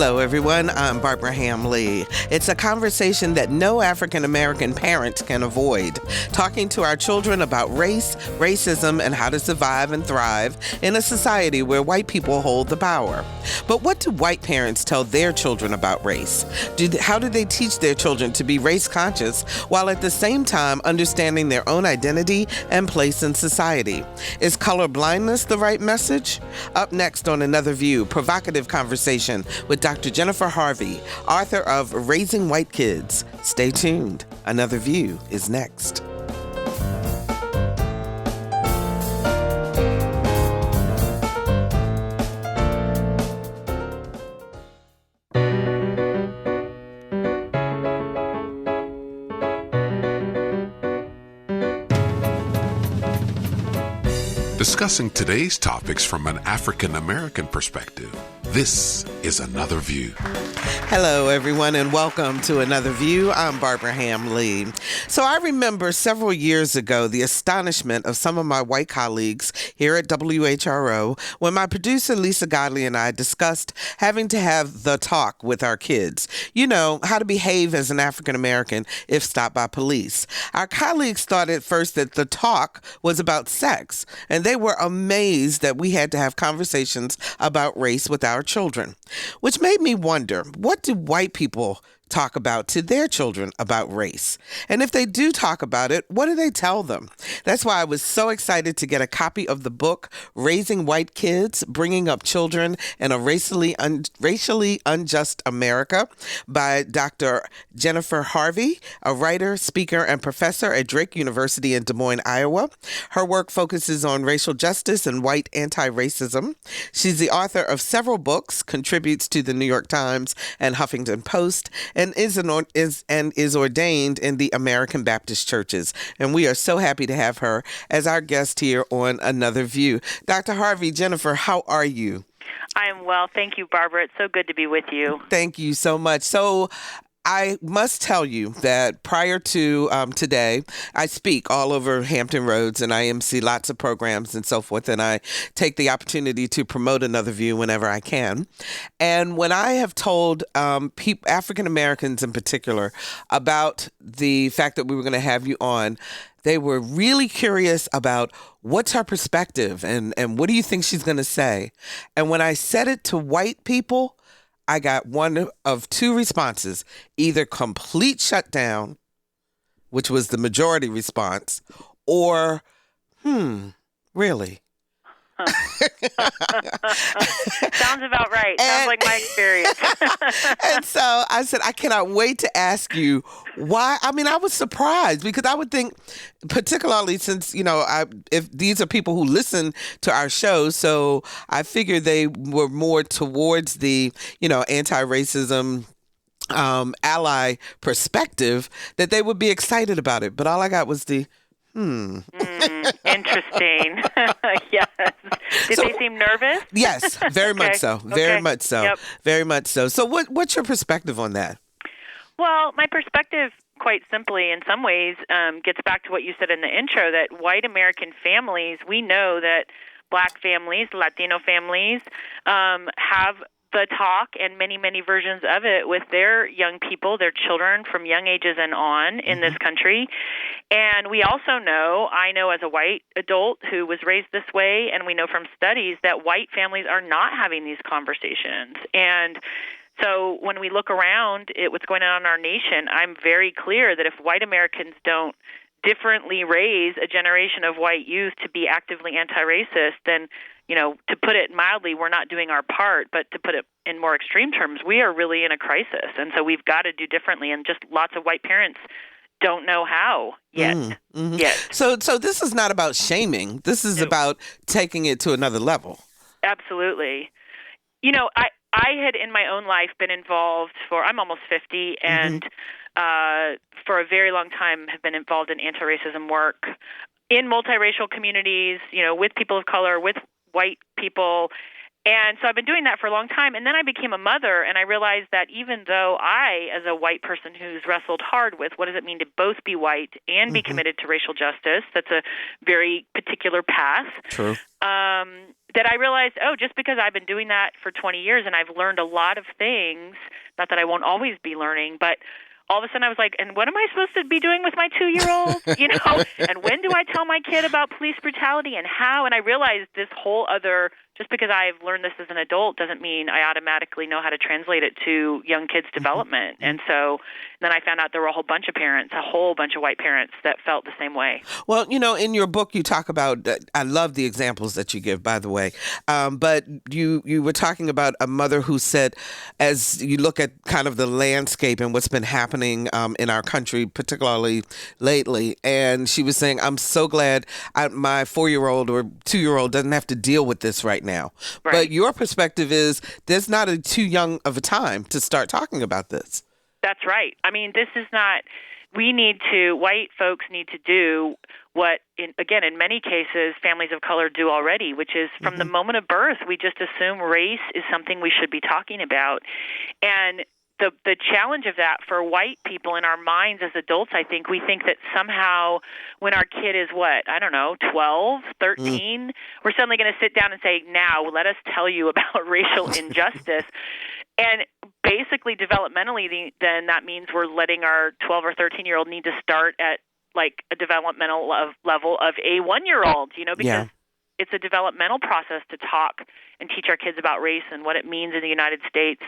Hello, everyone. I'm Barbara Hamley. It's a conversation that no African-American parent can avoid. Talking to our children about race, racism, and how to survive and thrive in a society where white people hold the power. But what do white parents tell their children about race? How do they teach their children to be race conscious while at the same time understanding their own identity and place in society? Is color blindness the right message? Up next on Another View, provocative conversation with Dr. Jennifer Harvey, author of Raising White Kids. Stay tuned. Another View is next. Discussing today's topics from an African-American perspective, this is Another View. Hello, everyone, and welcome to Another View. I'm Barbara Hamley. So I remember several years ago the astonishment of some of my white colleagues here at WHRO when my producer Lisa Godley and I discussed having to have the talk with our kids. You know, how to behave as an African American if stopped by police. Our colleagues thought at first that the talk was about sex, and they were amazed that we had to have conversations about race with our children, which made me wonder, what do white people talk about to their children about race? And if they do talk about it, what do they tell them? That's why I was so excited to get a copy of the book, Raising White Kids, Bringing Up Children in a Racially Unjust America by Dr. Jennifer Harvey, a writer, speaker, and professor at Drake University in Des Moines, Iowa. Her work focuses on racial justice and white anti-racism. She's the author of several books, contributes to the New York Times and Huffington Post, and is ordained in the American Baptist churches. And we are so happy to have her as our guest here on Another View. Dr. Harvey, Jennifer, how are you? I am well. Thank you, Barbara. It's so good to be with you. Thank you so much. So I must tell you that prior to today, I speak all over Hampton Roads and I MC lots of programs and so forth, and I take the opportunity to promote Another View whenever I can. And when I have told African Americans in particular about the fact that we were going to have you on, they were really curious about what's her perspective and what do you think she's going to say? And when I said it to white people, I got one of two responses, either complete shutdown, which was the majority response, or, really? Sounds about right. Sounds like my experience. And so I said, I cannot wait to ask you why. I mean, I was surprised because I would think, particularly since, if these are people who listen to our show, so I figured they were more towards the, anti-racism ally perspective, that they would be excited about it. But all I got was the, interesting. Yes. Did they seem nervous? Yes, very much so. Very much so. Yep. Very much so. So what's your perspective on that? Well, my perspective, quite simply, in some ways, gets back to what you said in the intro, that white American families, we know that Black families, Latino families, have the talk and many, many versions of it with their young people, their children from young ages and on in this country. And we also know, I know as a white adult who was raised this way, and we know from studies that white families are not having these conversations. And so when we look around at what's going on in our nation, I'm very clear that if white Americans don't differently raise a generation of white youth to be actively anti-racist, then, to put it mildly, we're not doing our part. But to put it in more extreme terms, we are really in a crisis. And so we've got to do differently. And just lots of white parents don't know how yet. Yet. So this is not about shaming. This is about taking it to another level. Absolutely. I had in my own life been involved I'm almost 50, and for a very long time have been involved in anti-racism work in multiracial communities, with people of color, with white people. And so I've been doing that for a long time. And then I became a mother, and I realized that even though I, as a white person who's wrestled hard with what does it mean to both be white and be committed to racial justice, that's a very particular path. True. that I realized, just because I've been doing that for 20 years and I've learned a lot of things, not that I won't always be learning, but all of a sudden I was like, and what am I supposed to be doing with my 2-year-old? And when do I tell my kid about police brutality and how? And I realized this whole other, just because I've learned this as an adult doesn't mean I automatically know how to translate it to young kids' development. And so then I found out there were a whole bunch of parents, a whole bunch of white parents that felt the same way. Well, in your book, you talk about, I love the examples that you give, by the way, but you were talking about a mother who said, as you look at kind of the landscape and what's been happening in our country, particularly lately, and she was saying, I'm so glad my 4-year-old or 2-year-old doesn't have to deal with this right now. Right. But your perspective is there's not too young of a time to start talking about this. That's right. I mean, this is not, white folks need to do what, in many cases, families of color do already, which is from the moment of birth, we just assume race is something we should be talking about. And the challenge of that for white people in our minds as adults, I think, we think that somehow when our kid is 12, 13, we're suddenly going to sit down and say, now let us tell you about racial injustice. And basically, developmentally, then that means we're letting our 12 or 13-year-old need to start at like a developmental level of a 1-year-old, because it's a developmental process to talk and teach our kids about race and what it means in the United States.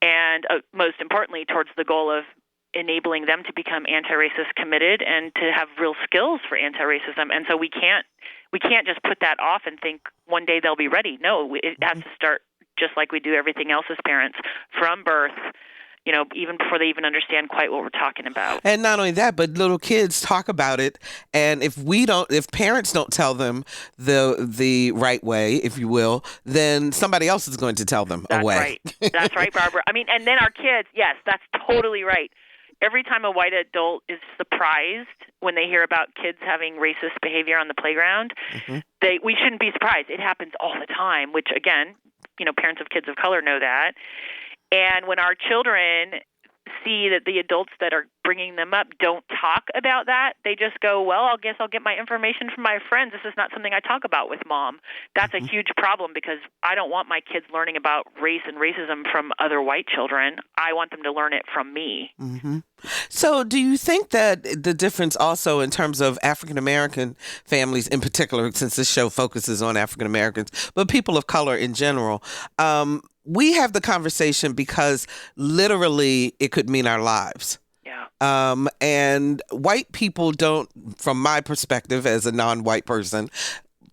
And most importantly, towards the goal of enabling them to become anti-racist committed and to have real skills for anti-racism. And so we can't just put that off and think one day they'll be ready. No, it has to start just like we do everything else as parents from birth, even before they even understand quite what we're talking about. And not only that, but little kids talk about it. And if parents don't tell them the right way, if you will, then somebody else is going to tell them a way. Right. That's right, Barbara. I mean, and then our kids, yes, that's totally right. Every time a white adult is surprised when they hear about kids having racist behavior on the playground, we shouldn't be surprised. It happens all the time, which again, parents of kids of color know that. And when our children see that the adults that are bringing them up don't talk about that, they just go, well, I guess I'll get my information from my friends. This is not something I talk about with mom. That's a huge problem because I don't want my kids learning about race and racism from other white children. I want them to learn it from me. So do you think that the difference also in terms of African-American families in particular, since this show focuses on African-Americans, but people of color in general, we have the conversation because literally it could mean our lives. Yeah. And white people don't, from my perspective as a non-white person,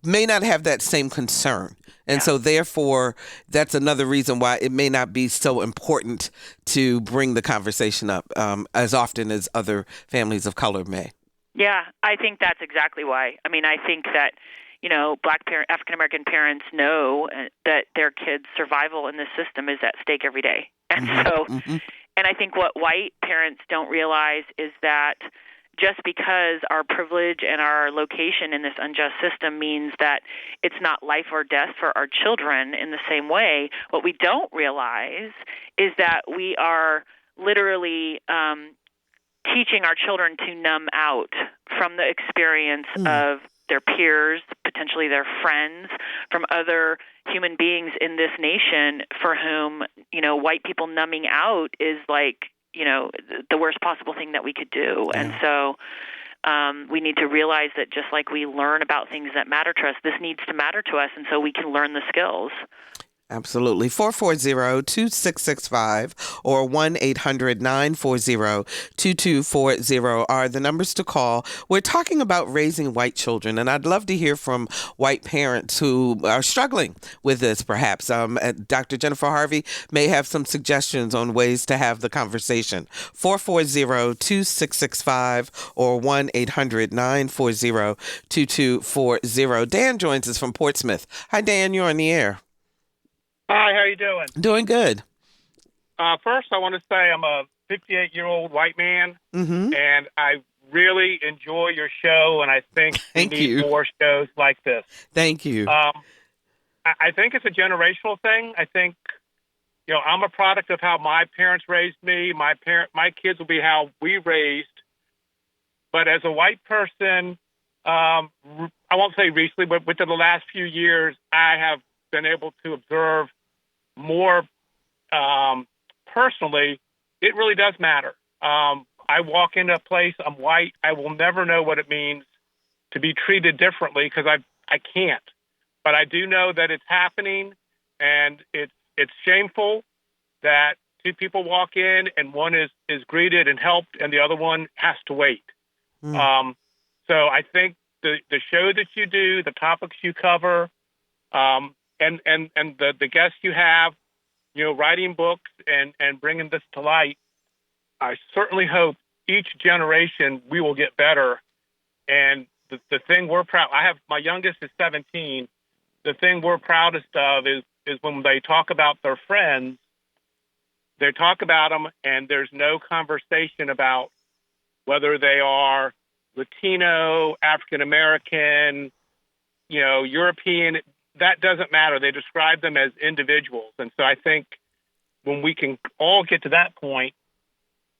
may not have that same concern. And so therefore, that's another reason why it may not be so important to bring the conversation up as often as other families of color may. Yeah, I think that's exactly why. I mean, I think that, African-American parents know that their kids' survival in this system is at stake every day. And and I think what white parents don't realize is that just because our privilege and our location in this unjust system means that it's not life or death for our children in the same way, what we don't realize is that we are literally teaching our children to numb out from the experience of their peers, potentially their friends, from other human beings in this nation for whom, white people numbing out is like, the worst possible thing that we could do. And so we need to realize that just like we learn about things that matter to us, this needs to matter to us, and so we can learn the skills. Absolutely. 440-2665 or 1-800-940-2240 are the numbers to call. We're talking about raising white children, and I'd love to hear from white parents who are struggling with this, perhaps. Dr. Jennifer Harvey may have some suggestions on ways to have the conversation. 440-2665 or 1-800-940-2240. Dan joins us from Portsmouth. Hi, Dan. You're on the air. Hi, how you doing? Doing good. First, I want to say I'm a 58-year-old white man, and I really enjoy your show, and I think we need more shows like this. Thank you. I think it's a generational thing. I think, I'm a product of how my parents raised me. My kids will be how we raised. But as a white person, I won't say recently, but within the last few years, I have been able to observe more personally. It really does matter. I walk into a place, I'm white, I will never know what it means to be treated differently because I can't. But I do know that it's happening, and it's shameful that two people walk in and one is greeted and helped and the other one has to wait. So I think the show that you do, the topics you cover, and the guests you have, writing books and bringing this to light, I certainly hope each generation we will get better. And the thing we're proud, my youngest is 17. The thing we're proudest of is when they talk about their friends, they talk about them and there's no conversation about whether they are Latino, African American, European. That doesn't matter. They describe them as individuals. And so I think when we can all get to that point,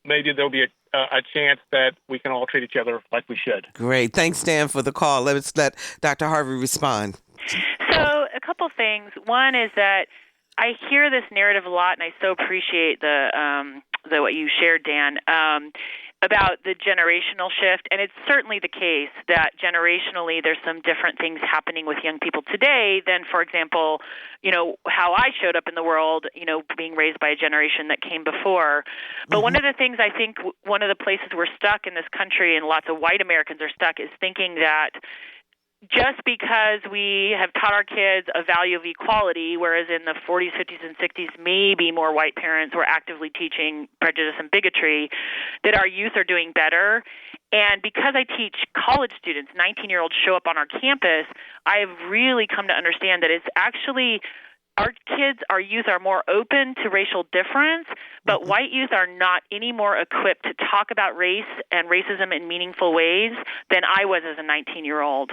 maybe there'll be a chance that we can all treat each other like we should. Great. Thanks, Dan, for the call. Let's let Dr. Harvey respond. So a couple things. One is that I hear this narrative a lot, and I so appreciate the what you shared, Dan, about the generational shift. And it's certainly the case that generationally there's some different things happening with young people today than, for example, how I showed up in the world, being raised by a generation that came before. But one of the things I think one of the places we're stuck in this country, and lots of white Americans are stuck, is thinking that just because we have taught our kids a value of equality, whereas in the 40s, 50s, and 60s, maybe more white parents were actively teaching prejudice and bigotry, that our youth are doing better. And because I teach college students, 19-year-olds show up on our campus, I have really come to understand that it's actually our youth are more open to racial difference, but white youth are not any more equipped to talk about race and racism in meaningful ways than I was as a 19-year-old.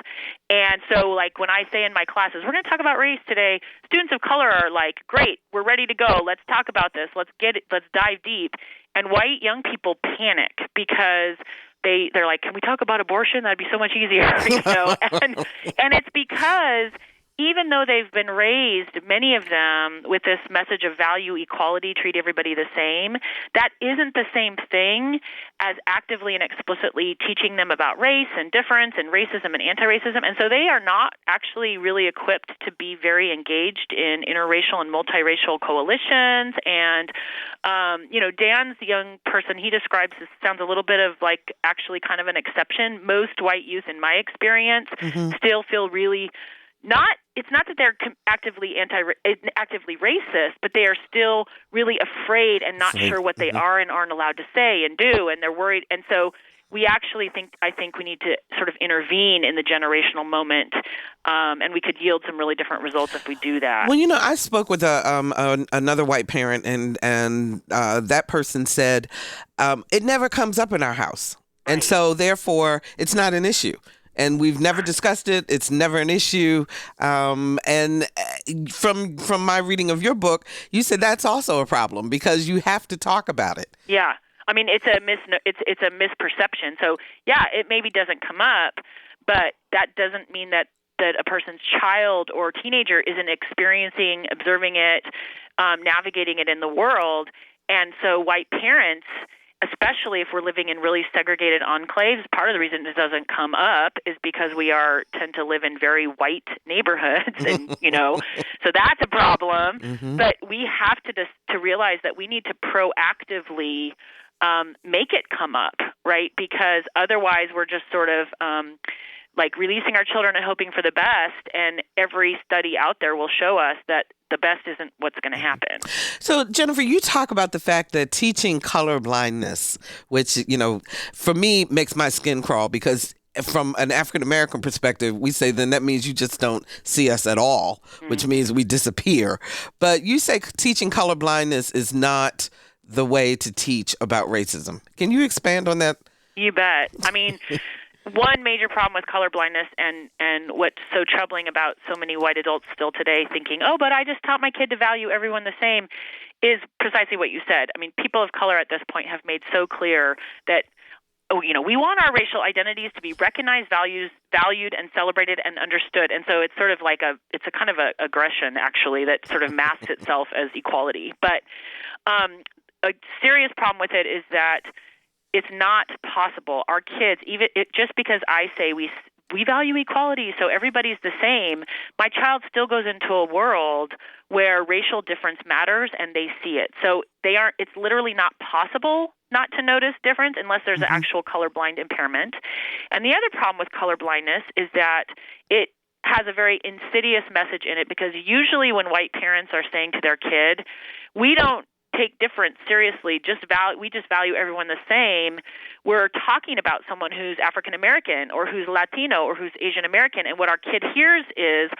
And so, when I say in my classes, we're going to talk about race today, students of color are like, great, we're ready to go. Let's talk about this. Let's dive deep. And white young people panic because they're like, can we talk about abortion? That'd be so much easier, And it's because even though they've been raised, many of them, with this message of value equality, treat everybody the same, that isn't the same thing as actively and explicitly teaching them about race and difference and racism and anti-racism. And so they are not actually really equipped to be very engaged in interracial and multiracial coalitions. And, Dan's young person, he describes this, sounds a little bit of actually kind of an exception. Most white youth, in my experience, still feel really it's not that they're actively racist, but they are still really afraid and not sure what they are and aren't allowed to say and do, and they're worried. And so we actually I think we need to sort of intervene in the generational moment, and we could yield some really different results if we do that. Well, I spoke with another white parent, and that person said it never comes up in our house, and so therefore it's not an issue. And we've never discussed it. It's never an issue. And from my reading of your book, you said that's also a problem because you have to talk about it. Yeah. I mean, it's a misperception. So, yeah, it maybe doesn't come up, but that doesn't mean that a person's child or teenager isn't experiencing, observing it, navigating it in the world. And so white parents, especially if we're living in really segregated enclaves, part of the reason it doesn't come up is because we tend to live in very white neighborhoods, and so that's a problem. But we have to realize that we need to proactively make it come up, right? Because otherwise, we're just sort of releasing our children and hoping for the best. And every study out there will show us that the best isn't what's going to happen. So, Jennifer, you talk about the fact that teaching colorblindness, which, for me makes my skin crawl because from an African-American perspective, we say then that means you just don't see us at all, which means we disappear. But you say teaching colorblindness is not the way to teach about racism. Can you expand on that? You bet. I mean, one major problem with colorblindness and what's so troubling about so many white adults still today thinking, but I just taught my kid to value everyone the same, is precisely what you said. I mean, people of color at this point have made so clear that we want our racial identities to be recognized, valued, and celebrated and understood. And so it's sort of like it's a kind of a aggression, actually, that sort of masks itself as equality. But a serious problem with it is that it's not possible. Our kids, just because I say we value equality, so everybody's the same, my child still goes into a world where racial difference matters and they see it. So it's literally not possible not to notice difference unless there's an actual colorblind impairment. And the other problem with colorblindness is that it has a very insidious message in it, because usually when white parents are saying to their kid, we don't take difference seriously, we just value everyone the same, we're talking about someone who's African American or who's Latino or who's Asian American, and what our kid hears is,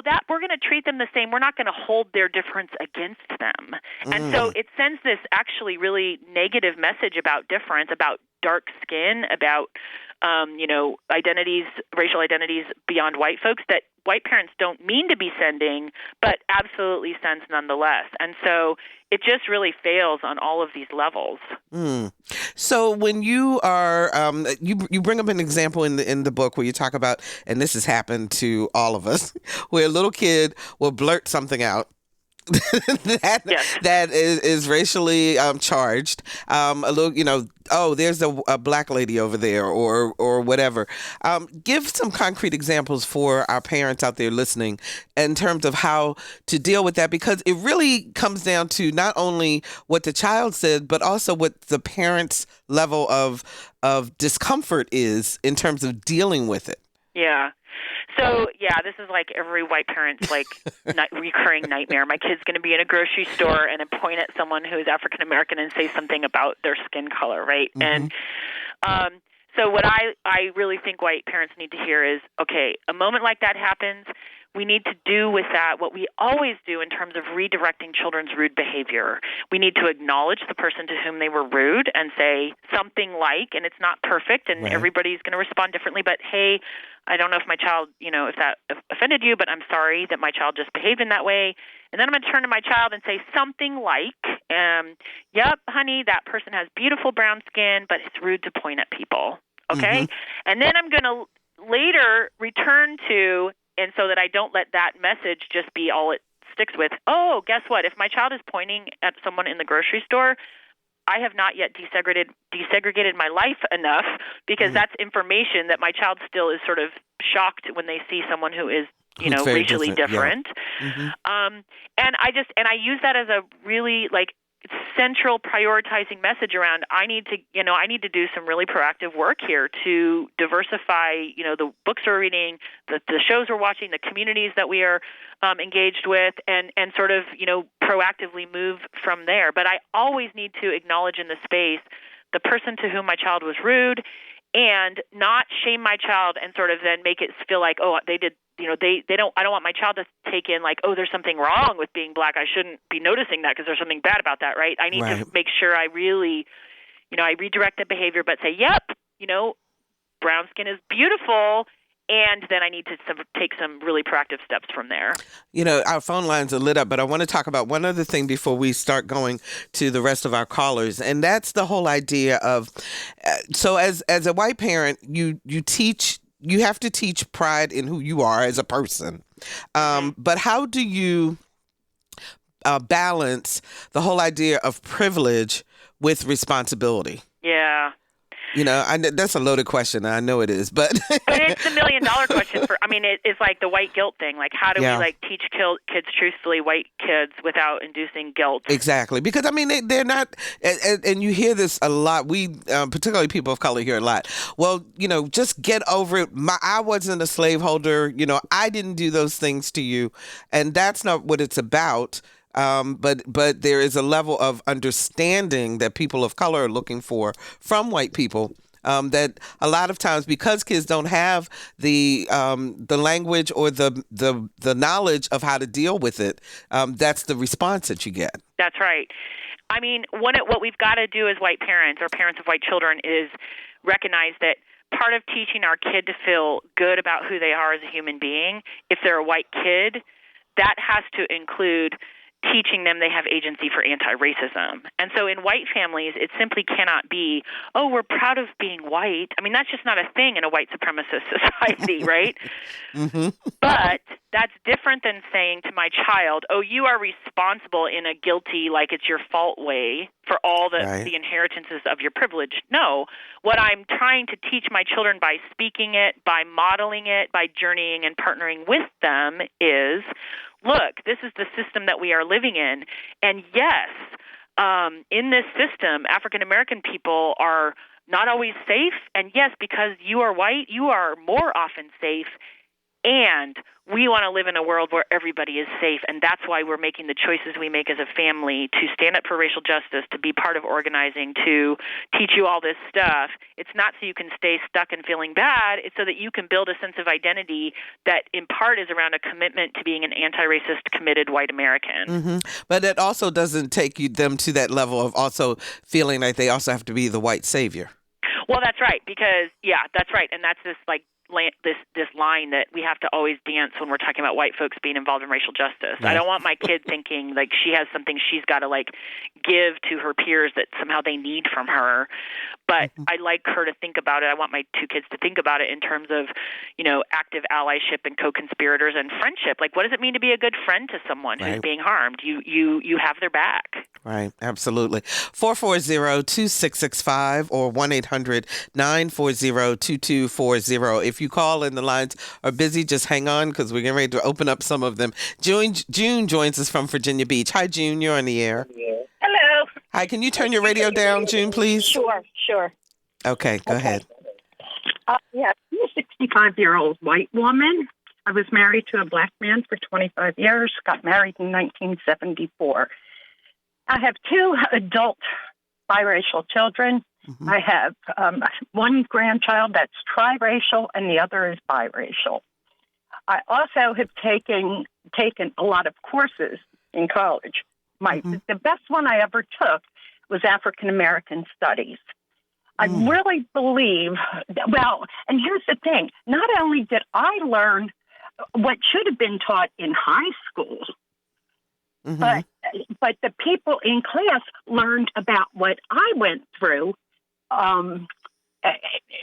that we're going to treat them the same. We're not going to hold their difference against them. And so it sends this actually really negative message about difference, about dark skin, about racial identities beyond white folks that white parents don't mean to be sending, but absolutely sends nonetheless. And so it just really fails on all of these levels. So when you are, you bring up an example in the book where you talk about, and this has happened to all of us, where a little kid will blurt something out that is racially charged. A little, there's a black lady over there, or whatever. Give some concrete examples for our parents out there listening in terms of how to deal with that, because it really comes down to not only what the child said, but also what the parent's level of discomfort is in terms of dealing with it. Yeah. So, this is like every white parent's recurring nightmare. My kid's going to be in a grocery store and point at someone who is African American and say something about their skin color, right? And so what I really think white parents need to hear is, okay, a moment like that happens, we need to do with that what we always do in terms of redirecting children's rude behavior. We need to acknowledge the person to whom they were rude and say something like, and it's not perfect and everybody's going to respond differently, but hey, I don't know if my child, if that offended you, but I'm sorry that my child just behaved in that way. And then I'm going to turn to my child and say something like, yep, honey, that person has beautiful brown skin, but it's rude to point at people. Okay? And then I'm going to later return to, and so that I don't let that message just be all it sticks with, guess what? If my child is pointing at someone in the grocery store, I have not yet desegregated my life enough, because that's information that my child still is sort of shocked when they see someone who is, racially different. Yeah. And I use that as a really central prioritizing message around, I need to do some really proactive work here to diversify, the books we're reading, the shows we're watching, the communities that we are engaged with, and sort of, proactively move from there. But I always need to acknowledge in the space the person to whom my child was rude, and not shame my child and sort of then make it feel like, they did, I don't want my child to take in there's something wrong with being black. I shouldn't be noticing that because there's something bad about that, right? I need to make sure I really, I redirect the behavior, but say, yep, brown skin is beautiful. And then I need to take some really proactive steps from there. Our phone lines are lit up, but I want to talk about one other thing before we start going to the rest of our callers. And that's the whole idea of, so as a white parent, you have to teach pride in who you are as a person. But how do you balance the whole idea of privilege with responsibility? Yeah. That's a loaded question. I know it is, but it's the $1 million question. It's like the white guilt thing. Like, how do we teach kids truthfully, white kids, without inducing guilt? Exactly, because they're not, and you hear this a lot. We, particularly people of color, hear a lot. Well, just get over it. I wasn't a slaveholder. I didn't do those things to you, and that's not what it's about. But there is a level of understanding that people of color are looking for from white people, that a lot of times, because kids don't have the language or the knowledge of how to deal with it, that's the response that you get. That's right. What we've got to do as white parents or parents of white children is recognize that part of teaching our kid to feel good about who they are as a human being, if they're a white kid, that has to include teaching them they have agency for anti-racism. And so in white families, it simply cannot be, oh, we're proud of being white. I mean, that's just not a thing in a white supremacist society, right? Mm-hmm. But that's different than saying to my child, oh, you are responsible in a guilty, like it's your fault way for all the inheritances of your privilege. No, what I'm trying to teach my children by speaking it, by modeling it, by journeying and partnering with them is, look, this is the system that we are living in. And yes, in this system, African-American people are not always safe. And yes, because you are white, you are more often safe. And we want to live in a world where everybody is safe, and that's why we're making the choices we make as a family to stand up for racial justice, to be part of organizing, to teach you all this stuff. It's not so you can stay stuck and feeling bad. It's so that you can build a sense of identity that in part is around a commitment to being an anti-racist, committed white American. Mm-hmm. But it also doesn't take them to that level of also feeling like they also have to be the white savior. Well, that's right, because, yeah, that's right. And that's this, like, this line that we have to always dance when we're talking about white folks being involved in racial justice. Right. I don't want my kid thinking like she has something she's got to like give to her peers that somehow they need from her. But I like her to think about it. I want my two kids to think about it in terms of, you know, active allyship and co-conspirators and friendship. Like, what does it mean to be a good friend to someone who's being harmed? You have their back. Right, absolutely. 440-2665 or 1-800-940-2240. If you call and the lines are busy, just hang on because we're getting ready to open up some of them. June joins us from Virginia Beach. Hi, June. You're on the air. Hello. Hi, can you turn your radio down, June, please? Sure. Okay, go ahead. Yeah, I'm a 65-year-old white woman. I was married to a black man for 25 years, got married in 1974. I have two adult biracial children. Mm-hmm. I have one grandchild that's triracial and the other is biracial. I also have taken a lot of courses in college. The best one I ever took was African American Studies. I really believe, and here's the thing, not only did I learn what should have been taught in high school, but the people in class learned about what I went through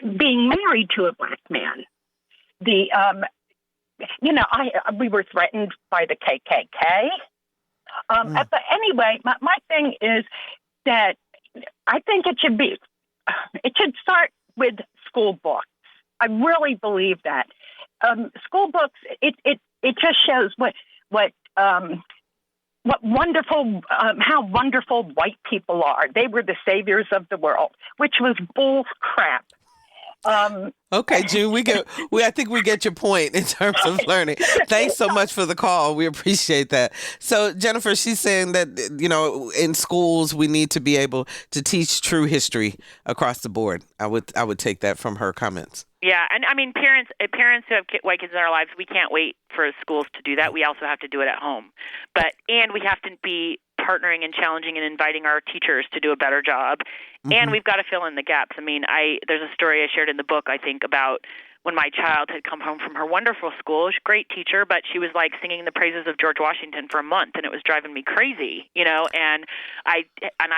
being married to a black man. We were threatened by the KKK. But anyway, my thing is that I think it should start with school books. I really believe that. School books, it just shows what wonderful, how wonderful white people are. They were the saviors of the world, which was bull crap. Okay, June, I think we get your point in terms of learning. Thanks so much for the call. We appreciate that. So Jennifer, she's saying that, you know, in schools, we need to be able to teach true history across the board. I would take that from her comments. Yeah, and I mean, parents who have white kids in our lives, we can't wait for schools to do that. We also have to do it at home. And we have to be partnering and challenging and inviting our teachers to do a better job. And we've got to fill in the gaps. I mean, there's a story I shared in the book, I think, about when my child had come home from her wonderful school. She's a great teacher, but she was like singing the praises of George Washington for a month, and it was driving me crazy, you know, and I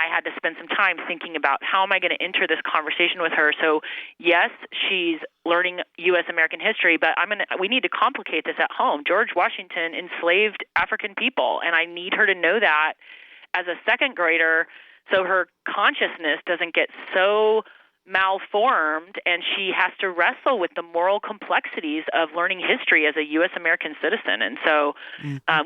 had to spend some time thinking about how am I going to enter this conversation with her. So yes, she's learning U.S. American history, but we need to complicate this at home. George Washington enslaved African people, and I need her to know that as a second grader so her consciousness doesn't get so malformed and she has to wrestle with the moral complexities of learning history as a U.S. American citizen. And so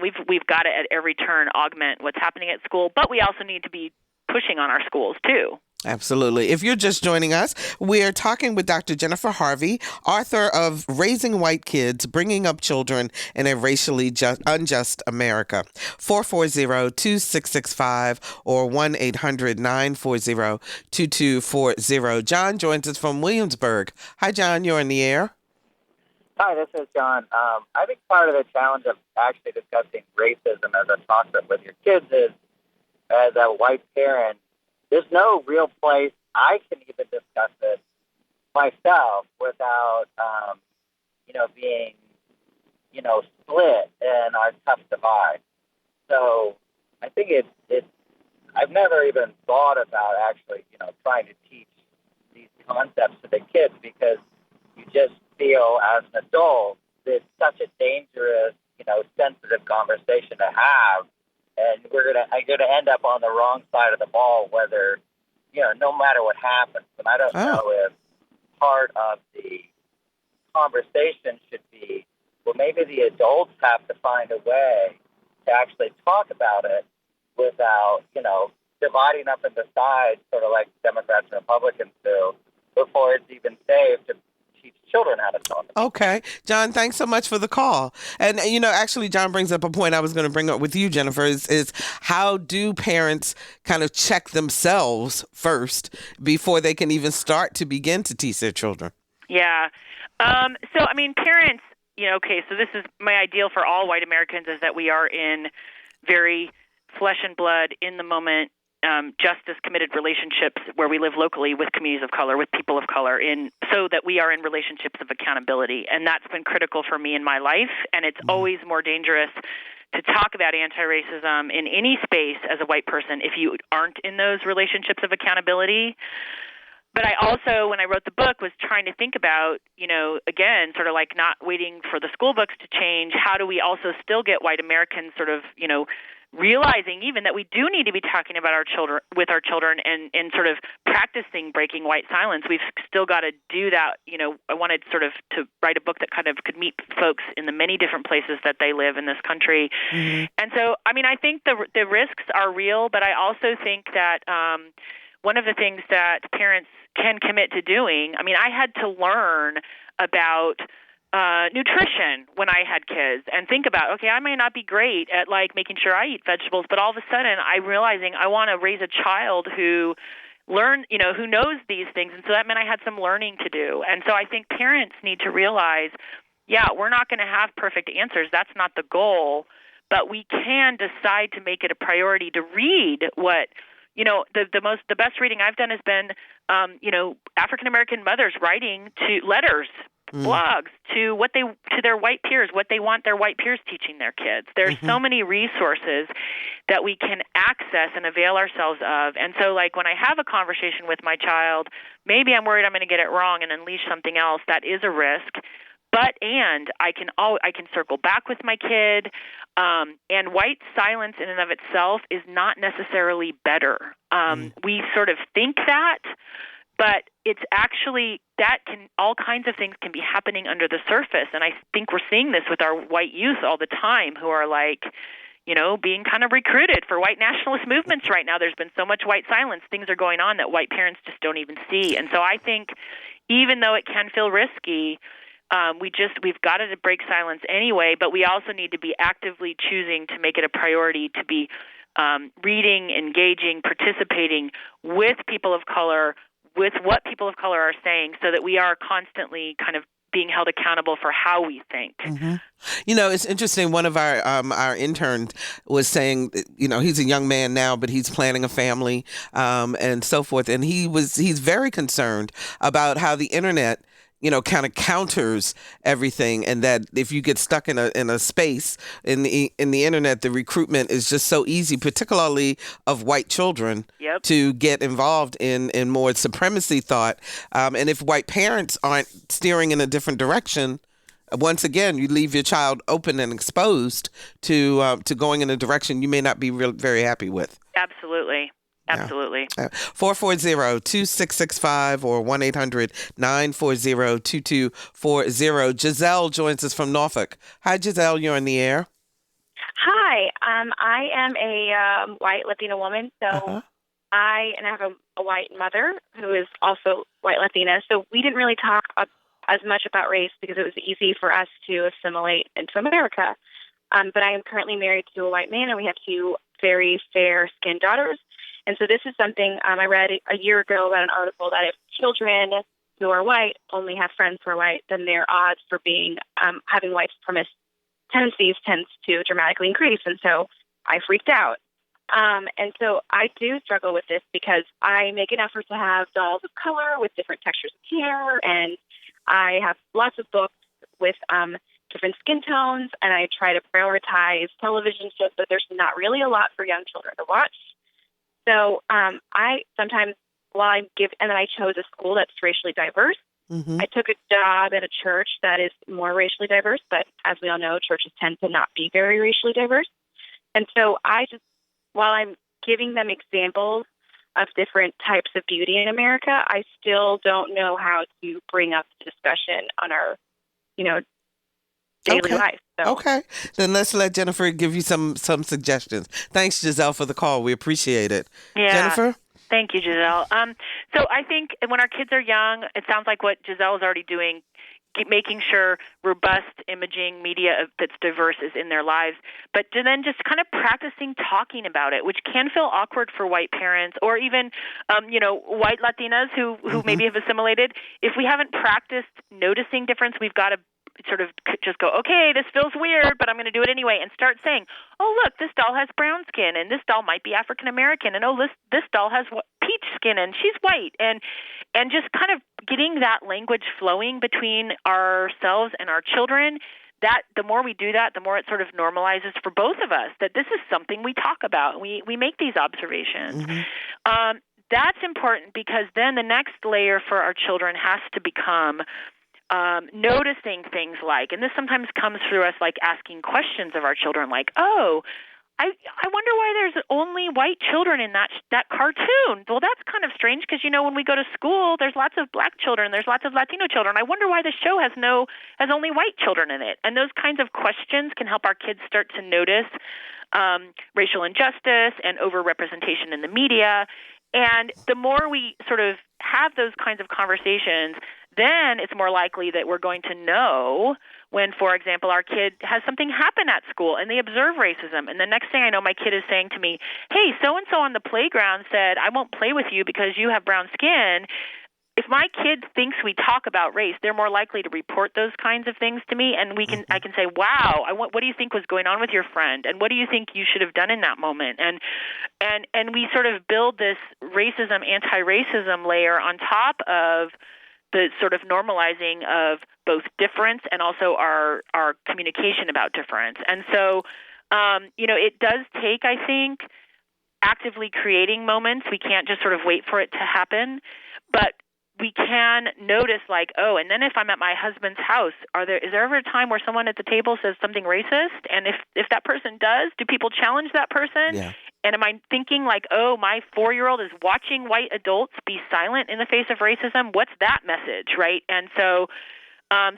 we've got to at every turn augment what's happening at school, but we also need to be pushing on our schools too. Absolutely. If you're just joining us, we're talking with Dr. Jennifer Harvey, author of Raising White Kids, Bringing Up Children in a Racially Unjust America. 440-2665 or 1-800-940-2240. John joins us from Williamsburg. Hi, John. You're in the air. Hi, this is John. I think part of the challenge of actually discussing racism as a topic with your kids is, as a white parent, there's no real place I can even discuss it myself without, being, split in our tough divide. So I think it's I've never even thought about actually, trying to teach these concepts to the kids because you just feel as an adult it's such a dangerous, sensitive conversation to have, and I'm gonna end up on the wrong side of the ball, whether, no matter what happens. And I don't know if part of the conversation should be, well, maybe the adults have to find a way to actually talk about it without, dividing up into sides, sort of like Democrats and Republicans do, before it's even safe to teach children how to talk about it. Okay. John, thanks so much for the call. And, actually, John brings up a point I was going to bring up with you, Jennifer, is how do parents kind of check themselves first before they can even start to begin to teach their children? Yeah. Parents, so this is my ideal for all white Americans is that we are in very flesh and blood, in the moment, justice-committed relationships where we live locally with communities of color, with people of color, so that we are in relationships of accountability. And that's been critical for me in my life, and it's always more dangerous to talk about anti-racism in any space as a white person if you aren't in those relationships of accountability. But I also, when I wrote the book, was trying to think about, again, sort of like not waiting for the school books to change. How do we also still get white Americans sort of, realizing even that we do need to be talking about with our children and sort of practicing breaking white silence. We've still got to do that. I wanted sort of to write a book that kind of could meet folks in the many different places that they live in this country. Mm-hmm. And so, I think the risks are real, but I also think that one of the things that parents can commit to doing, I had to learn about nutrition when I had kids and think about, okay, I may not be great at making sure I eat vegetables, but all of a sudden I'm realizing I want to raise a child who who knows these things. And so that meant I had some learning to do. And so I think parents need to realize, we're not going to have perfect answers. That's not the goal, but we can decide to make it a priority to read what the best reading I've done has been, African American mothers writing to letters, blogs to their white peers, what they want their white peers teaching their kids. There's so many resources that we can access and avail ourselves of. And so, when I have a conversation with my child, maybe I'm worried I'm going to get it wrong and unleash something else. That is a risk. But I can circle back with my kid. And white silence in and of itself is not necessarily better. We sort of think that, but it's actually all kinds of things can be happening under the surface. And I think we're seeing this with our white youth all the time who are being kind of recruited for white nationalist movements right now. There's been so much white silence. Things are going on that white parents just don't even see. And so I think even though it can feel risky, we've got to break silence anyway, but we also need to be actively choosing to make it a priority to be reading, engaging, participating with people of color, with what people of color are saying, so that we are constantly kind of being held accountable for how we think. Mm-hmm. It's interesting. One of our interns was saying, he's a young man now, but he's planning a family and so forth. And he's very concerned about how the internet kind of counters everything, and that if you get stuck in a space in the internet, the recruitment is just so easy, particularly of white children, to get involved in more supremacy thought. And if white parents aren't steering in a different direction, once again, you leave your child open and exposed to going in a direction you may not be very happy with. Absolutely. Absolutely. 440-2665 or 1-800-940-2240. Giselle joins us from Norfolk. Hi, Giselle. You're on the air. Hi. I am a white Latina woman. So I have a white mother who is also white Latina. So we didn't really talk as much about race because it was easy for us to assimilate into America. But I am currently married to a white man, and we have two very fair-skinned daughters. And so this is something I read a year ago about an article that if children who are white only have friends who are white, then their odds for having white supremacist tendencies tends to dramatically increase. And so I freaked out. And so I do struggle with this because I make an effort to have dolls of color with different textures of hair, and I have lots of books with different skin tones, and I try to prioritize television shows, but there's not really a lot for young children to watch. So I sometimes, and then I chose a school that's racially diverse. Mm-hmm. I took a job at a church that is more racially diverse, but as we all know, churches tend to not be very racially diverse. And so while I'm giving them examples of different types of beauty in America, I still don't know how to bring up the discussion on our, daily life. So. Okay. Then let's let Jennifer give you some suggestions. Thanks, Giselle, for the call. We appreciate it. Yeah. Jennifer? Thank you, Giselle. So I think when our kids are young, it sounds like what Giselle is already doing, making sure robust imaging media that's diverse is in their lives, but then just kind of practicing talking about it, which can feel awkward for white parents or even, white Latinas who maybe have assimilated. If we haven't practiced noticing difference, we've got to sort of just go, okay, this feels weird, but I'm going to do it anyway, and start saying, oh, look, this doll has brown skin, and this doll might be African American, and oh, this doll has peach skin, and she's white, and just kind of getting that language flowing between ourselves and our children. That the more we do that, the more it sort of normalizes for both of us that this is something we talk about. We make these observations. Mm-hmm. That's important because then the next layer for our children has to become noticing things like, and this sometimes comes through us like asking questions of our children like, oh, I wonder why there's only white children in that cartoon. Well, that's kind of strange because, when we go to school, there's lots of black children, there's lots of Latino children. I wonder why the show has only white children in it. And those kinds of questions can help our kids start to notice racial injustice and overrepresentation in the media. And the more we sort of have those kinds of conversations, then it's more likely that we're going to know when, for example, our kid has something happen at school and they observe racism. And the next thing I know, my kid is saying to me, hey, so-and-so on the playground said, I won't play with you because you have brown skin. If my kid thinks we talk about race, they're more likely to report those kinds of things to me, and I can say, wow, what do you think was going on with your friend? And what do you think you should have done in that moment? And we sort of build this racism, anti-racism layer on top of the sort of normalizing of both difference and also our communication about difference. And so, it does take, I think, actively creating moments. We can't just sort of wait for it to happen, but we can notice like, oh, and then if I'm at my husband's house, is there ever a time where someone at the table says something racist? And if that person does, do people challenge that person? Yeah. And am I thinking like, oh, my 4-year-old is watching white adults be silent in the face of racism? What's that message, right? And so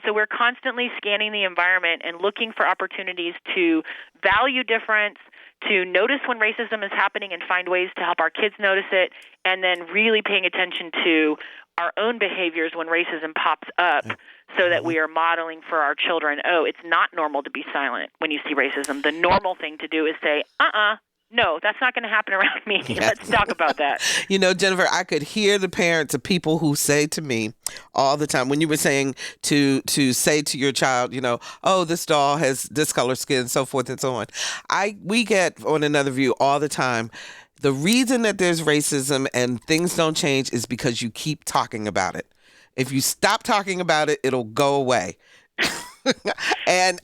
we're constantly scanning the environment and looking for opportunities to value difference, to notice when racism is happening and find ways to help our kids notice it, and then really paying attention to our own behaviors when racism pops up so that we are modeling for our children, oh, it's not normal to be silent when you see racism. The normal thing to do is say, no, that's not going to happen around me. Yes. Let's talk about that. Jennifer, I could hear the parents of people who say to me all the time, when you were saying to say to your child, oh, this doll has this color skin, so forth and so on. We get on Another View all the time, the reason that there's racism and things don't change is because you keep talking about it. If you stop talking about it, it'll go away. And,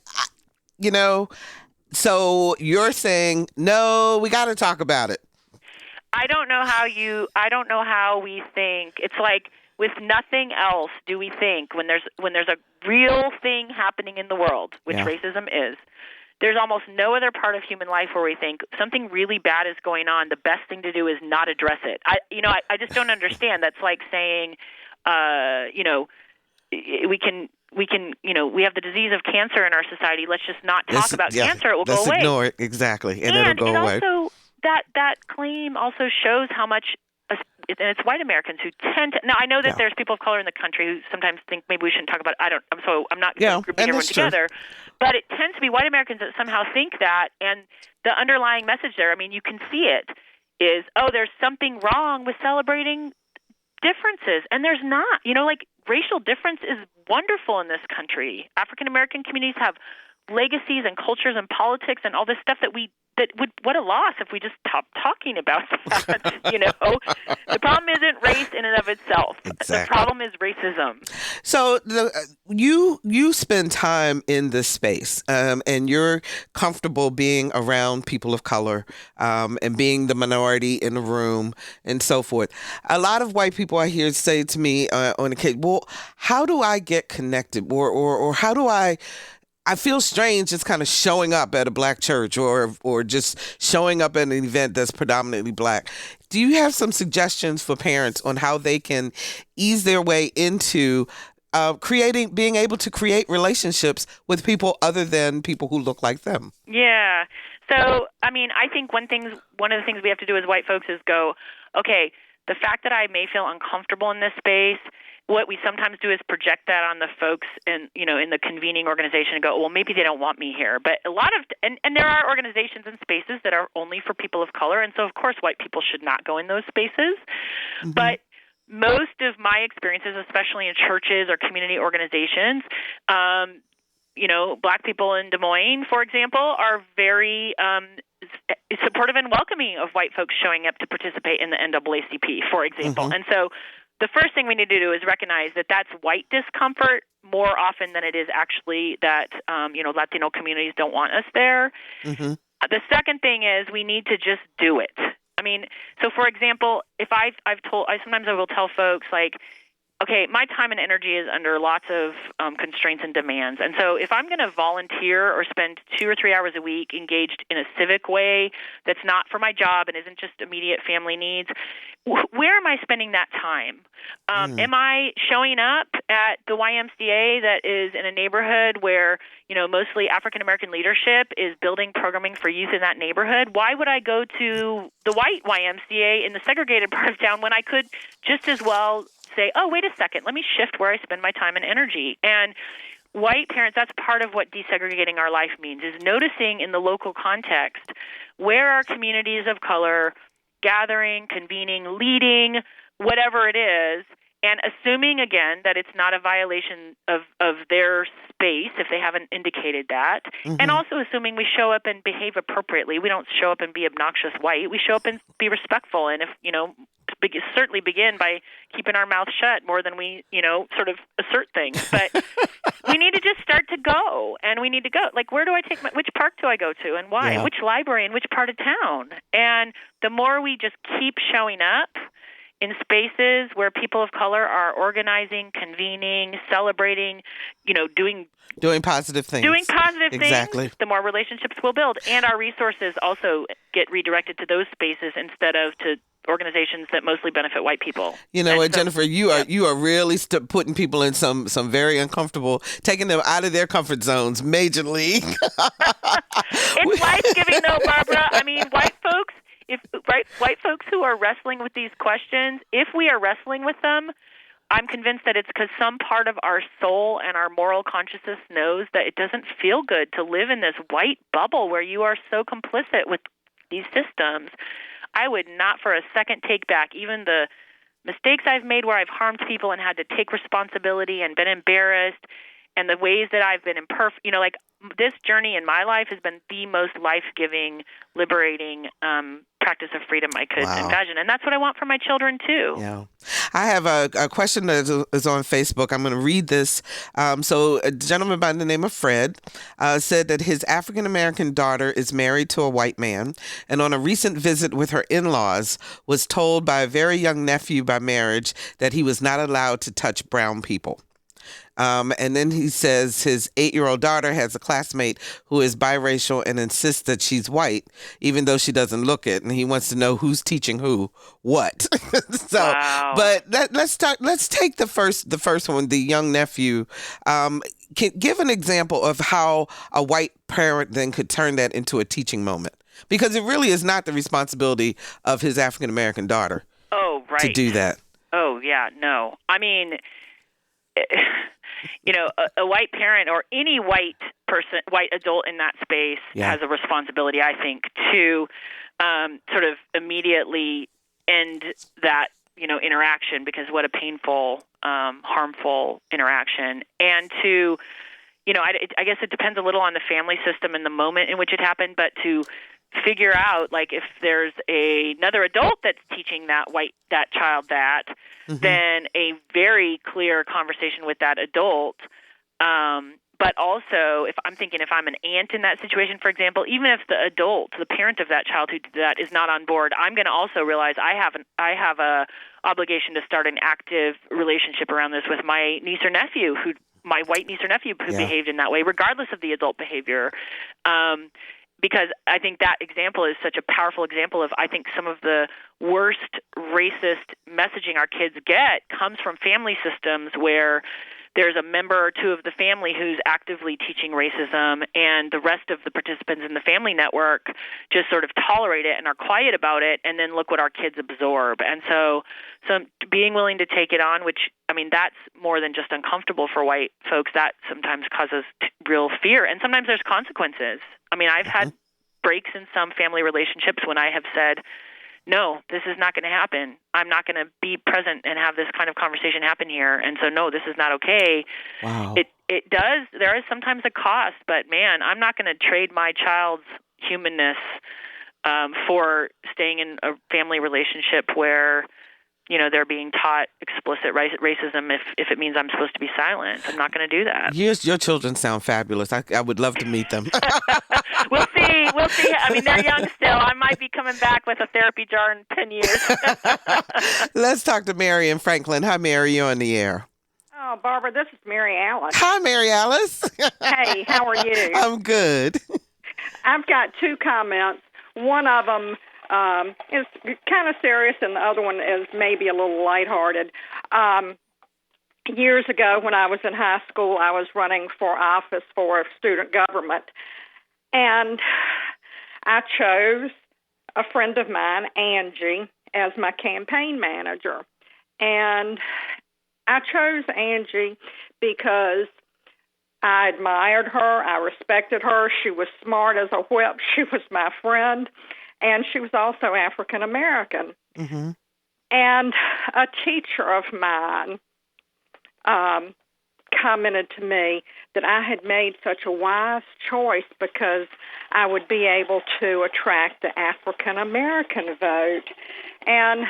so you're saying, no, we got to talk about it. I don't know how we think. It's like with nothing else do we think when there's a real thing happening in the world, which racism is. There's almost no other part of human life where we think something really bad is going on. The best thing to do is not address it. I just don't understand. That's like saying, we have the disease of cancer in our society. Let's just not talk about cancer. It will go away. Let's ignore it. Exactly. And it'll go away. Also, that claim also shows how much, and it's white Americans who tend to, now I know that there's people of color in the country who sometimes think maybe we shouldn't talk about it. I'm not grouping everyone together, but it tends to be white Americans that somehow think that, and the underlying message there, you can see it, is, oh, there's something wrong with celebrating differences, and there's not. Racial difference is wonderful in this country. African American communities have legacies and cultures and politics and all this stuff what a loss if we just stopped talking about that. The problem isn't race in and of itself. Exactly. The problem is racism. So you spend time in this space, and you're comfortable being around people of color, and being the minority in the room and so forth. A lot of white people I hear say to me on occasion, well, how do I get connected, or how do I feel strange just kind of showing up at a black church, or just showing up at an event that's predominantly black. Do you have some suggestions for parents on how they can ease their way into being able to create relationships with people other than people who look like them? Yeah. So, I mean, I think one of the things we have to do as white folks is go, okay, the fact that I may feel uncomfortable in this space, what we sometimes do is project that on the folks in the convening organization and go, well, maybe they don't want me here. But a lot of, and there are organizations and spaces that are only for people of color. And so, of course, white people should not go in those spaces. Mm-hmm. But most of my experiences, especially in churches or community organizations, black people in Des Moines, for example, are very supportive and welcoming of white folks showing up to participate in the NAACP, for example. Mm-hmm. And so the first thing we need to do is recognize that that's white discomfort more often than it is actually that, Latino communities don't want us there. Mm-hmm. The second thing is we need to just do it. I mean, so for example, if sometimes I will tell folks like, okay, my time and energy is under lots of constraints and demands. And so if I'm going to volunteer or spend 2 or 3 hours a week engaged in a civic way that's not for my job and isn't just immediate family needs, where am I spending that time? Am I showing up at the YMCA that is in a neighborhood where, mostly African-American leadership is building programming for youth in that neighborhood? Why would I go to the white YMCA in the segregated part of town when I could just as well say, oh, wait a second, let me shift where I spend my time and energy? And white parents, that's part of what desegregating our life means, is noticing in the local context where our communities of color gathering, convening, leading, whatever it is, and assuming, again, that it's not a violation of their space if they haven't indicated that, and also assuming we show up and behave appropriately. We don't show up and be obnoxious white. We show up and be respectful, and if, certainly begin by keeping our mouth shut more than we, sort of assert things. But we need to just start to go, and we need to go. Like, where do I take which park do I go to and why? Yeah. Which library in which part of town? And the more we just keep showing up in spaces where people of color are organizing, convening, celebrating, doing positive things. Exactly. The more relationships we'll build. And our resources also get redirected to those spaces instead of to organizations that mostly benefit white people. You know what, Jennifer, you are really putting people in some very uncomfortable, taking them out of their comfort zones, major league. It's life-giving though, Barbara. I mean, white folks who are wrestling with these questions, if we are wrestling with them, I'm convinced that it's because some part of our soul and our moral consciousness knows that it doesn't feel good to live in this white bubble where you are so complicit with these systems. I would not for a second take back even the mistakes I've made where I've harmed people and had to take responsibility and been embarrassed, and the ways that I've been imperfect. This journey in my life has been the most life-giving, liberating practice of freedom I could imagine. And that's what I want for my children, too. Yeah. I have a question that is on Facebook. I'm going to read this. So a gentleman by the name of Fred said that his African-American daughter is married to a white man, and on a recent visit with her in-laws was told by a very young nephew by marriage that he was not allowed to touch brown people. And then he says his 8-year-old daughter has a classmate who is biracial and insists that she's white, even though she doesn't look it. And he wants to know who's teaching who what. But let's take the first one, the young nephew. Can give an example of how a white parent then could turn that into a teaching moment, because it really is not the responsibility of his African-American daughter. Oh, right. To do that. Oh, yeah, no. I mean, a white parent or any white adult in that space has a responsibility, I think, to sort of immediately end that, interaction, because what a painful, harmful interaction. And to, I guess it depends a little on the family system and the moment in which it happened, but to figure out, like, if there's another adult that's teaching that child that, then a very clear conversation with that adult. But also, if I'm an aunt in that situation, for example, even if the adult, the parent of that child who did that, is not on board, I'm going to also realize I have a obligation to start an active relationship around this with my niece or nephew, my white niece or nephew who behaved in that way, regardless of the adult behavior. Because I think that example is such a powerful example of, I think, some of the worst racist messaging our kids get comes from family systems where there's a member or two of the family who's actively teaching racism, and the rest of the participants in the family network just sort of tolerate it and are quiet about it, and then look what our kids absorb. And so being willing to take it on, which, I mean, that's more than just uncomfortable for white folks. That sometimes causes real fear, and sometimes there's consequences. I mean, I've had breaks in some family relationships when I have said, no, this is not going to happen. I'm not going to be present and have this kind of conversation happen here. And so, no, this is not okay. Wow. It does. There is sometimes a cost, but man, I'm not going to trade my child's humanness for staying in a family relationship where, you know, they're being taught explicit racism if it means I'm supposed to be silent. I'm not going to do that. Your children sound fabulous. I would love to meet them. We'll see. I mean, they're young still. I might be coming back with a therapy jar in 10 years. Let's talk to Mary in Franklin. Hi, Mary. You're on the air. Oh, Barbara, this is Mary Alice. Hi, Mary Alice. Hey, how are you? I'm good. I've got two comments. One of them is kind of serious, and the other one is maybe a little lighthearted. Years ago, when I was in high school, I was running for office for student government, and I chose a friend of mine, Angie, as my campaign manager. And I chose Angie because I admired her, I respected her. She was smart as a whip. She was my friend. And she was also African American. Mm-hmm. And a teacher of mine commented to me that I had made such a wise choice because I would be able to attract the African American vote. And,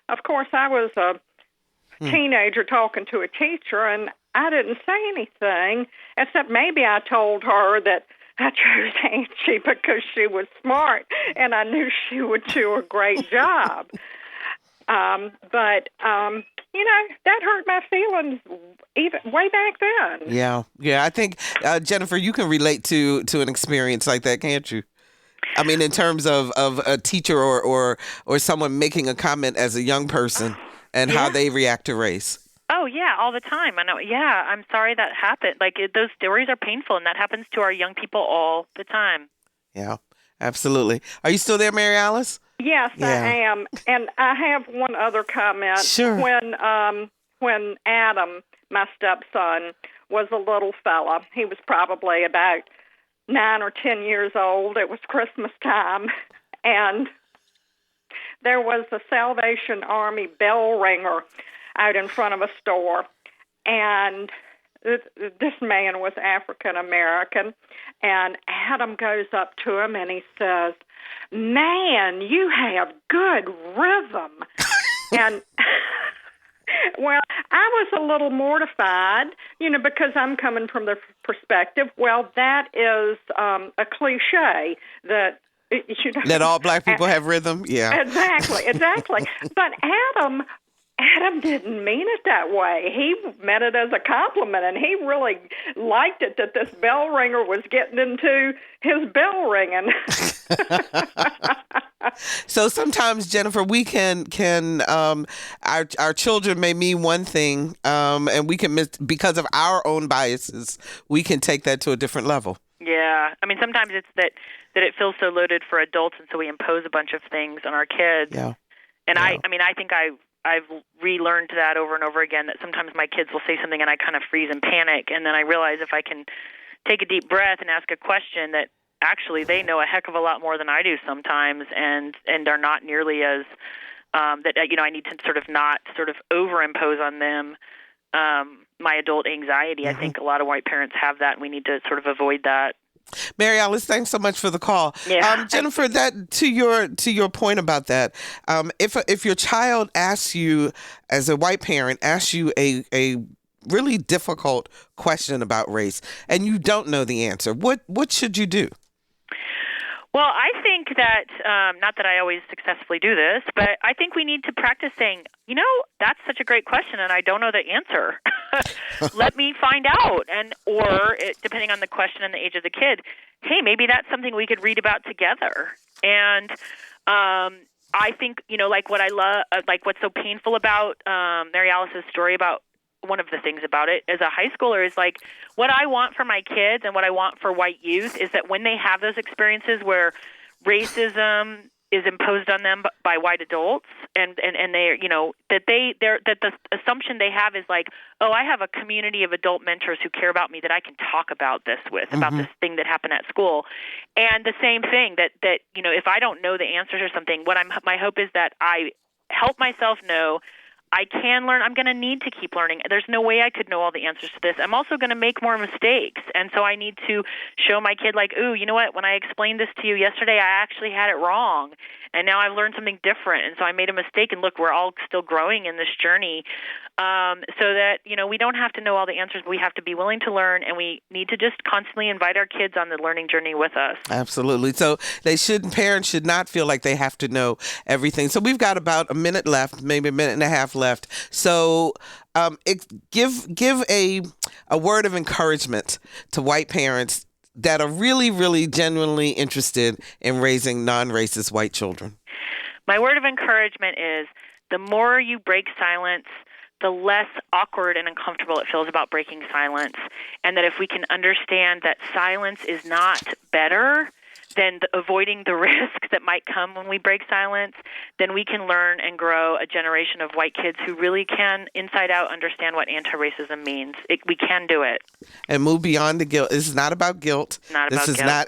of course, I was a teenager talking to a teacher, and I didn't say anything, except maybe I told her that I chose Angie because she was smart, and I knew she would do a great job. But you know, that hurt my feelings even way back then. Yeah. I think, Jennifer, you can relate to an experience like that, can't you? I mean, in terms of a teacher or someone making a comment as a young person and how they react to race. Oh, yeah, all the time. I know. Yeah, I'm sorry that happened. Like, those stories are painful, and that happens to our young people all the time. Yeah, absolutely. Are you still there, Mary Alice? Yes, I am. And I have one other comment. Sure. When Adam, my stepson, was a little fella, he was probably about 9 or 10 years old. It was Christmas time, and there was a Salvation Army bell ringer out in front of a store, and this man was African American, and Adam goes up to him and he says, "Man, you have good rhythm." And well, I was a little mortified, you know, because I'm coming from the perspective, well, that is a cliche that, you know, that all black people have rhythm. Yeah, exactly. But Adam didn't mean it that way. He meant it as a compliment, and he really liked it that this bell ringer was getting into his bell ringing. So sometimes, Jennifer, we can our children may mean one thing, and we can miss because of our own biases. We can take that to a different level. Yeah, I mean, sometimes it's that it feels so loaded for adults, and so we impose a bunch of things on our kids. Yeah, and I think I've relearned that over and over again, that sometimes my kids will say something and I kind of freeze and panic, and then I realize if I can take a deep breath and ask a question, that actually they know a heck of a lot more than I do sometimes, and are not nearly as that, you know, I need to sort of not sort of overimpose on them my adult anxiety. Mm-hmm. I think a lot of white parents have that, and we need to sort of avoid that. Mary Alice, thanks so much for the call. Yeah. Jennifer, that to your point about that, if your child asks you, as a white parent, asks you a really difficult question about race, and you don't know the answer, what should you do? Well, I think that, not that I always successfully do this, but I think we need to practice saying, that's such a great question and I don't know the answer. Let me find out. Or depending on the question and the age of the kid, hey, maybe that's something we could read about together. And I think, like what I love, like what's so painful about Mary Alice's story about one of the things about it as a high schooler is like what I want for my kids and what I want for white youth is that when they have those experiences where racism is imposed on them by white adults and they that the assumption they have is like, oh, I have a community of adult mentors who care about me that I can talk about this with, about this thing that happened at school. And the same thing that if I don't know the answers or something, my hope is that I help myself know I can learn. I'm going to need to keep learning. There's no way I could know all the answers to this. I'm also going to make more mistakes. And so I need to show my kid like, ooh, you know what? When I explained this to you yesterday, I actually had it wrong. And now I've learned something different. And so I made a mistake. And look, we're all still growing in this journey. So that, we don't have to know all the answers. But we have to be willing to learn. And we need to just constantly invite our kids on the learning journey with us. Absolutely. So parents should not feel like they have to know everything. So we've got about a minute left, maybe a minute and a half left. So give a word of encouragement to white parents that are really, really genuinely interested in raising non-racist white children. My word of encouragement is the more you break silence, the less awkward and uncomfortable it feels about breaking silence. And that if we can understand that silence is not better than avoiding the risks that might come when we break silence, then we can learn and grow a generation of white kids who really can, inside out, understand what anti-racism means. We can do it. And move beyond the guilt. This is not about guilt. Not about guilt.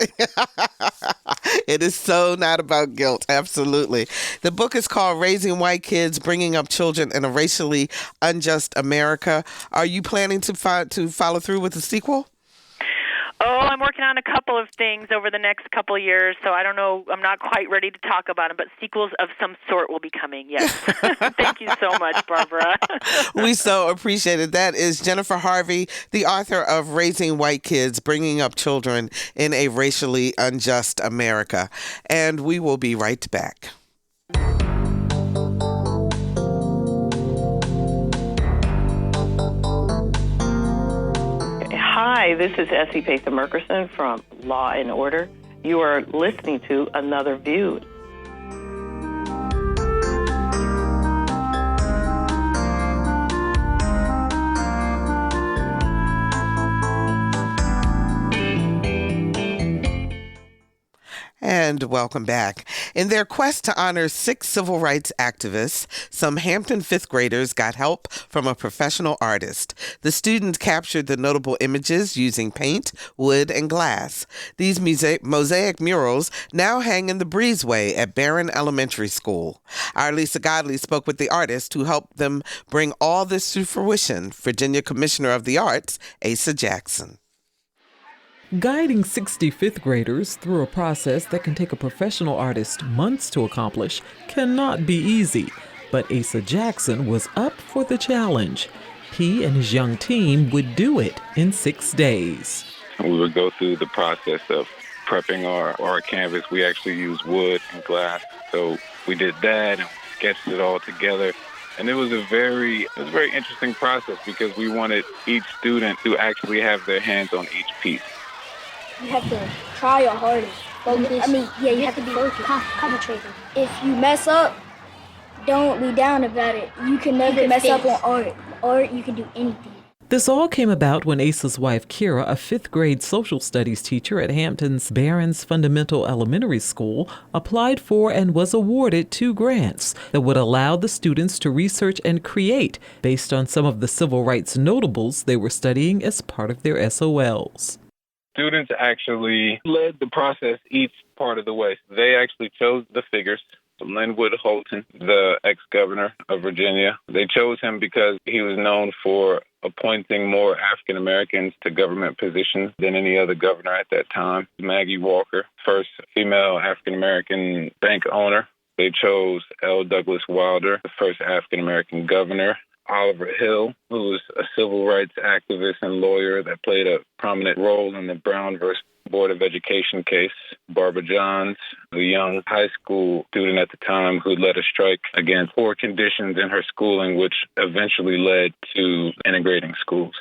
It is so not about guilt. Absolutely. The book is called Raising White Kids, Bringing Up Children in a Racially Unjust America. Are you planning to follow through with the sequel? Oh, I'm working on a couple of things over the next couple of years, so I don't know. I'm not quite ready to talk about them, but sequels of some sort will be coming, yes. Thank you so much, Barbara. We so appreciate it. That is Jennifer Harvey, the author of Raising White Kids, Bringing Up Children in a Racially Unjust America. And we will be right back. Hi, this is Essie Patha-Merkerson from Law and Order. You are listening to Another View. And welcome back. In their quest to honor 6 civil rights activists, some Hampton 5th graders got help from a professional artist. The students captured the notable images using paint, wood, and glass. These mosaic murals now hang in the breezeway at Barron Elementary School. Our Lisa Godley spoke with the artist who helped them bring all this to fruition, Virginia Commissioner of the Arts, Asa Jackson. Guiding 65th graders through a process that can take a professional artist months to accomplish cannot be easy, but Asa Jackson was up for the challenge. He and his young team would do it in 6 days. We would go through the process of prepping our canvas. We actually used wood and glass, so we did that and sketched it all together. And it was a very interesting process because we wanted each student to actually have their hands on each piece. You have to try your hardest. You have to be concentrated. If you mess up, don't be down about it. You can never mess up on art. Art, you can do anything. This all came about when Asa's wife, Kira, a 5th grade social studies teacher at Hampton's Barron's Fundamental Elementary School, applied for and was awarded 2 grants that would allow the students to research and create based on some of the civil rights notables they were studying as part of their SOLs. Students actually led the process each part of the way. They actually chose the figures Linwood Holton, the ex-governor of Virginia. They chose him because he was known for appointing more African Americans to government positions than any other governor at that time. Maggie Walker, first female African American bank owner. They chose L. Douglas Wilder, the first African American governor. Oliver Hill, who was a civil rights activist and lawyer that played a prominent role in the Brown versus Board of Education case. Barbara Johns, a young high school student at the time who led a strike against poor conditions in her schooling, which eventually led to integrating schools.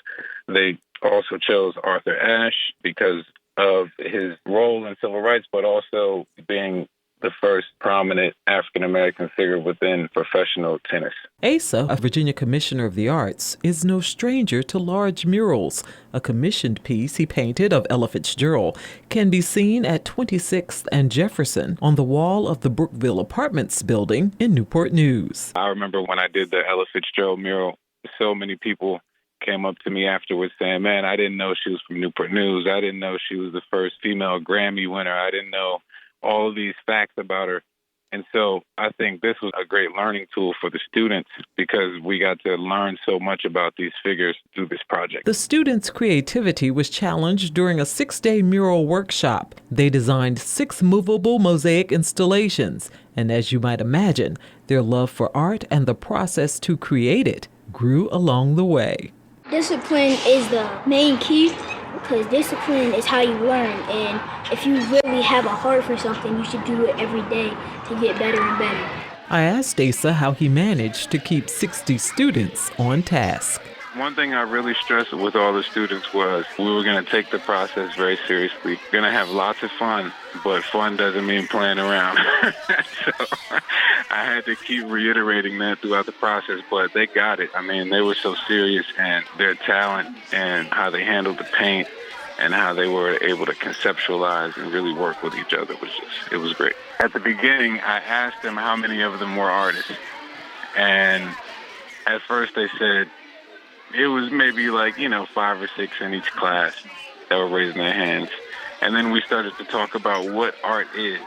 They also chose Arthur Ashe because of his role in civil rights, but also being the first prominent African-American figure within professional tennis. Asa, a Virginia Commissioner of the Arts, is no stranger to large murals. A commissioned piece he painted of Ella Fitzgerald can be seen at 26th and Jefferson on the wall of the Brookville Apartments building in Newport News. I remember when I did the Ella Fitzgerald mural, so many people came up to me afterwards saying, man, I didn't know she was from Newport News. I didn't know she was the first female Grammy winner. I didn't know all of these facts about her. And so I think this was a great learning tool for the students because we got to learn so much about these figures through this project. The students' creativity was challenged during a 6-day mural workshop. They designed 6 movable mosaic installations. And as you might imagine, their love for art and the process to create it grew along the way. Discipline is the main key because discipline is how you learn. And if you really have a heart for something, you should do it every day to get better and better. I asked Asa how he managed to keep 60 students on task. One thing I really stressed with all the students was we were going to take the process very seriously. We're going to have lots of fun, but fun doesn't mean playing around. So I had to keep reiterating that throughout the process, but they got it. I mean, they were so serious, and their talent and how they handled the paint and how they were able to conceptualize and really work with each other it was great. At the beginning, I asked them how many of them were artists, and at first they said, it was maybe 5 or 6 in each class that were raising their hands. And then we started to talk about what art is,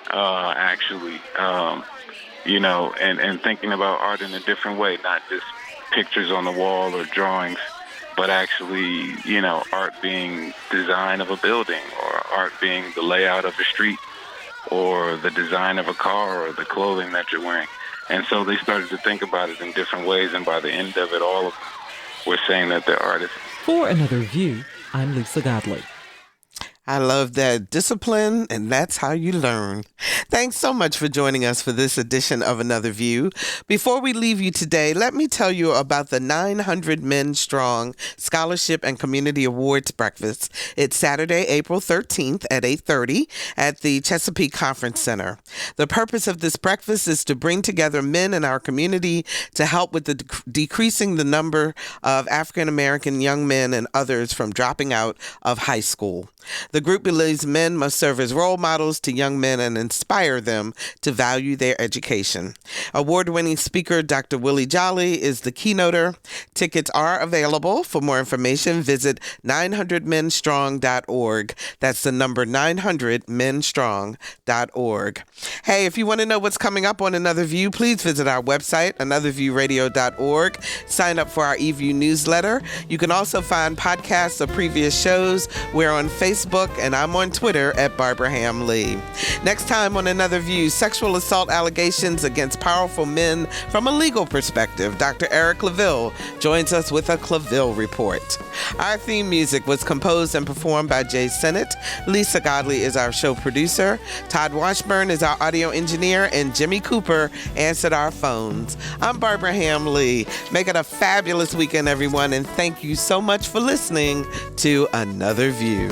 actually, and thinking about art in a different way, not just pictures on the wall or drawings, but actually, art being design of a building or art being the layout of a street or the design of a car or the clothing that you're wearing. And so they started to think about it in different ways, and by the end of it, all of them were saying that they're artists. For Another View, I'm Lisa Godley. I love that. Discipline, and that's how you learn. Thanks so much for joining us for this edition of Another View. Before we leave you today, let me tell you about the 900 Men Strong Scholarship and Community Awards Breakfast. It's Saturday, April 13th at 8:30 at the Chesapeake Conference Center. The purpose of this breakfast is to bring together men in our community to help with the decreasing the number of African American young men and others from dropping out of high school. The group believes men must serve as role models to young men and inspire them to value their education. Award-winning speaker Dr. Willie Jolly is the keynoter. Tickets are available. For more information, visit 900menstrong.org. That's the number 900menstrong.org. Hey, if you want to know what's coming up on Another View, please visit our website, anotherviewradio.org. Sign up for our eView newsletter. You can also find podcasts of previous shows. We're on Facebook, and I'm on Twitter at Barbara Ham Lee. Next time on Another View, sexual assault allegations against powerful men from a legal perspective. Dr. Eric Claville joins us with a Claville report. Our theme music was composed and performed by Jay Sennett. Lisa Godley is our show producer. Todd Washburn is our audio engineer, and Jimmy Cooper answered our phones. I'm Barbara Ham Lee. Make it a fabulous weekend, everyone, and thank you so much for listening to Another View.